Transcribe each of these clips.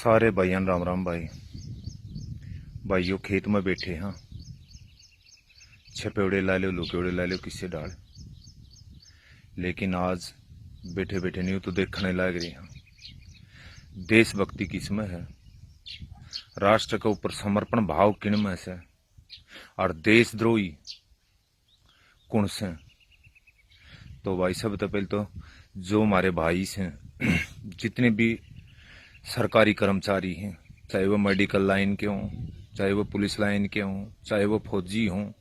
सारे भाइयों राम राम भाइयों खेत में बैठे हाँ, छपेवड़े ला लो लुकेवड़े ला लो किससे डाल, लेकिन आज बैठे बैठे नहीं तो देखने लग रही हाँ। देशभक्ति किसमें है, राष्ट्र के ऊपर समर्पण भाव किन में से, और देशद्रोही कौन से। तो भाई सबसे पहले तो जो हमारे भाई से जितने भी सरकारी कर्मचारी हैं, चाहे वो मेडिकल लाइन के हों, चाहे वो पुलिस लाइन के हों, चाहे वो फौजी हों,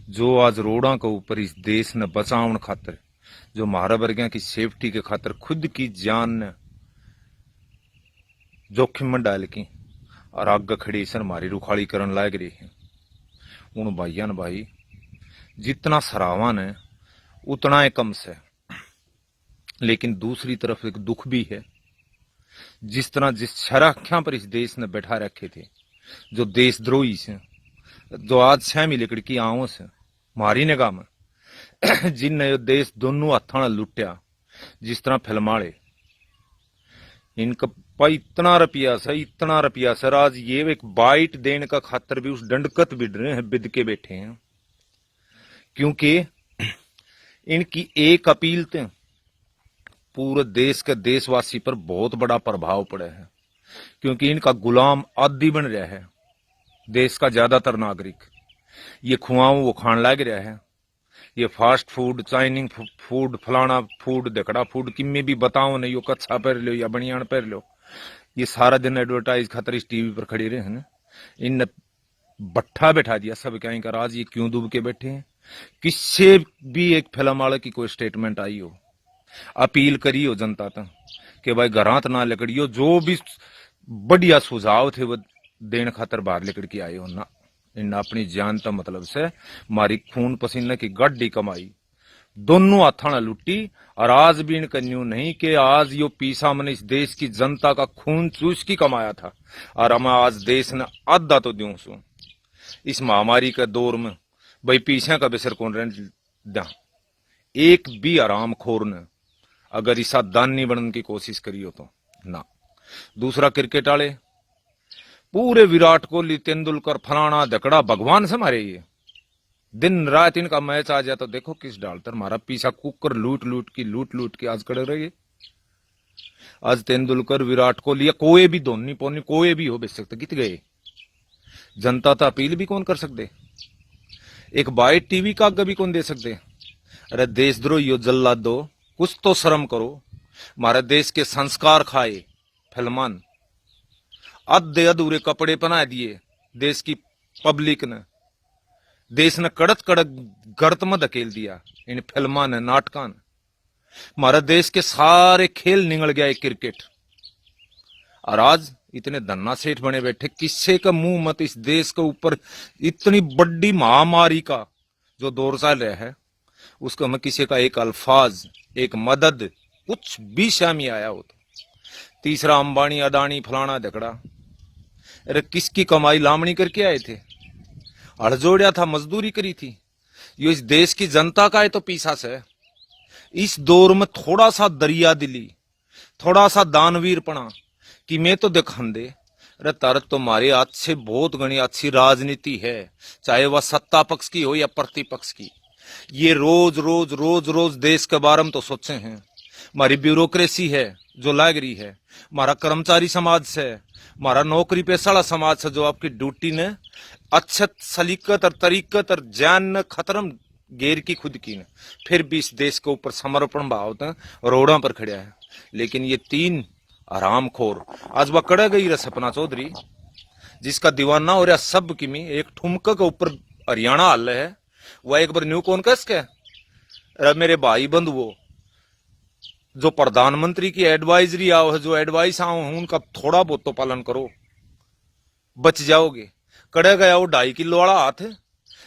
जो आज रोडों के ऊपर इस देश ने बचावन खातर, जो महारा वर्गों की सेफ्टी के खातर खुद की जान ने जोखिम में डाल की और आगे खड़ी सर हमारी रुखाड़ी करन लाग रही है, उन भाइयों ने भाई जितना सराहन है उतना ही कम से। लेकिन दूसरी तरफ एक दुख भी है, जिस तरह जिस शराख्या पर इस देश ने बैठा रखे थे, जो देशद्रोही से, जो आज 6 मिलकड़ की आओ से मारी निगाह में जिनने देश दोनों हाथों लुटिया, जिस तरह फिल्माड़े इनका भाई इतना रुपया सर आज ये एक बाइट देने का खातर भी उस दंडकत बिड रहे हैं, बिद के बैठे हैं, क्योंकि इनकी एक अपील थे पूरे देश के देशवासी पर बहुत बड़ा प्रभाव पड़ा है, क्योंकि इनका गुलाम आदि बन रहा है देश का ज्यादातर नागरिक। ये खुआओं वो खान लग रहा है, ये फास्ट फूड, चाइनिंग फूड, फलाना फूड, दकड़ा फूड, किमें भी बताओ नहीं, यो कच्छा पहन लो या बनियान पहन लो, ये सारा दिन एडवर्टाइज खातर इस टीवी पर खड़े रहे हैं। इन बट्ठा बैठा दिया सब क्या कर, आज ये क्यों डूब के बैठे हैं। किससे भी एक फिल्म वाले की कोई स्टेटमेंट आई हो, अपील करी हो जनता तक कि भाई घरात ना लकड़ियो, जो भी बढ़िया सुझाव थे वो देने खातर बाहर लेकर के आए हो ना, इन अपनी जान का मतलब से मारी खून पसीने की गड्डी कमाई दोनों हाथा लुटी, और आज भी इनका न्यू नहीं कि आज यो पीसा मैंने इस देश की जनता का खून चूस की कमाया था, और हम आज देश ने आधा तो दूं सू इस महामारी के दौर में भाई पीछे का बेसर कौन रह, एक भी आराम खोर ने अगर इसा दान नहीं बनने की कोशिश करी हो तो ना। दूसरा क्रिकेट वाले पूरे विराट कोहली, तेंदुलकर, फलाना धकड़ा भगवान से मारे, ये दिन रात इनका मैच आ जाए तो देखो किस डालतर मारा पीछा कुकर लूट लूट की आज खड़े रहे। आज तेंदुलकर, विराट कोहली या कोई भी धोनी पोनी कोई भी हो बेच सकते, कित गए जनता तो अपील भी कौन कर सकते, एक बाइट टीवी का आगे भी कौन दे सकते। अरे देशद्रोही जल्ला दो, कुछ तो शर्म करो। हमारे देश के संस्कार खाए फिल्मान, आधे अधूरे कपड़े पहना दिए देश की पब्लिक ने, देश ने कड़क कड़क गर्त में धकेल दिया इन फिल्मा ने, नाटका ने। हमारे देश के सारे खेल निगल गया एक क्रिकेट, और आज इतने धन्ना सेठ बने बैठे, किससे का मुंह मत इस देश के ऊपर इतनी बड़ी महामारी का जो दौर चल रहा है, उसको हमें किसी का एक अल्फाज, एक मदद कुछ भी शामी आया हो तो। तीसरा अंबानी, अदानी, फलाना धकड़ा, अरे किसकी कमाई लामणी करके आए थे, हड़जोड़िया था, मजदूरी करी थी, ये इस देश की जनता का है तो पीसा से। इस दौर में थोड़ा सा दरिया दिली, थोड़ा सा दानवीरपना कि मैं तो दिखान दे, अरे तरत तो हमारे हाथ से बहुत घनी अच्छी राजनीति है, चाहे वह सत्ता पक्ष की हो या प्रतिपक्ष की। ये रोज रोज रोज रोज देश के बारे में तो सोचे हैं, हमारी ब्यूरोक्रेसी है जो लाग रही है, हमारा कर्मचारी समाज से, हमारा नौकरी पेशा समाज से, जो आपकी ड्यूटी ने अच्छे सलीकत और तरीकत और जान ने खतरम गेर की खुद की ने, फिर भी इस देश के ऊपर समर्पण भाव रोड़ा पर खड़ा है। लेकिन ये तीन आरामखोर आज वह कड़ा गई सपना चौधरी, जिसका दीवाना हो रहा सब की मी, एक ठुमका के ऊपर हरियाणा हाल है, वह एक बार न्यू कौन कस के मेरे भाई बंधु वो जो प्रधानमंत्री की एडवाइजरी आओ है, जो एडवाइस आओ उनका थोड़ा बहुत तो पालन करो, बच जाओगे। कड़े गया वो 2.5 किलो वाला हाथ है,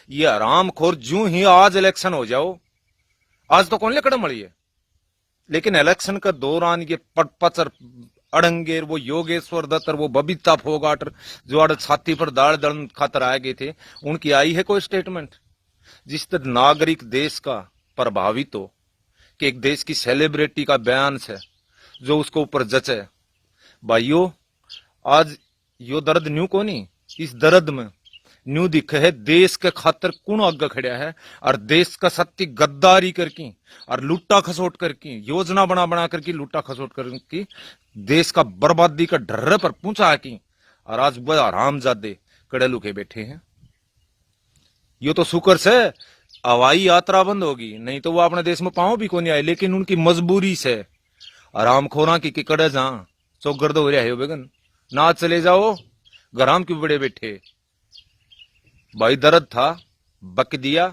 ये आरामखोर जूं ही आज इलेक्शन हो जाओ, आज तो कौन ले कड़े मड़ी है, लेकिन इलेक्शन का दौरान ये पटपचर अड़ंगेर, वो योगेश्वर दत्तर, वो बबीता फोगाट जो अड़ छाती पर दाड़ दड़ खातर आए गए थे, उनकी आई है कोई स्टेटमेंट जिस तरह नागरिक देश का प्रभावित हो, कि एक देश की सेलिब्रिटी का बयान है जो उसको ऊपर जचे। भाइयों आज यो दर्द न्यू को नहीं, इस दर्द में न्यू दिखे है देश के खातर कौन आगे खड़ा है और देश का सत्य गद्दारी करके और लुट्टा खसोट करके योजना बना बना करके लुट्टा खसोट करके देश का बर्बादी का डर पर पहुंचा की और आज वह आरामजादे कड़े लुके बैठे हैं। यो तो शुक्र से हवाई यात्रा बंद होगी, नहीं तो वो अपने देश में पांव भी को नहीं आए, लेकिन उनकी मजबूरी से आराम खोरा की कड़े जा चौगर्द हो रहा है बेगन ना चले जाओ गराम क्यों बड़े बैठे भाई, दर्द था बक दिया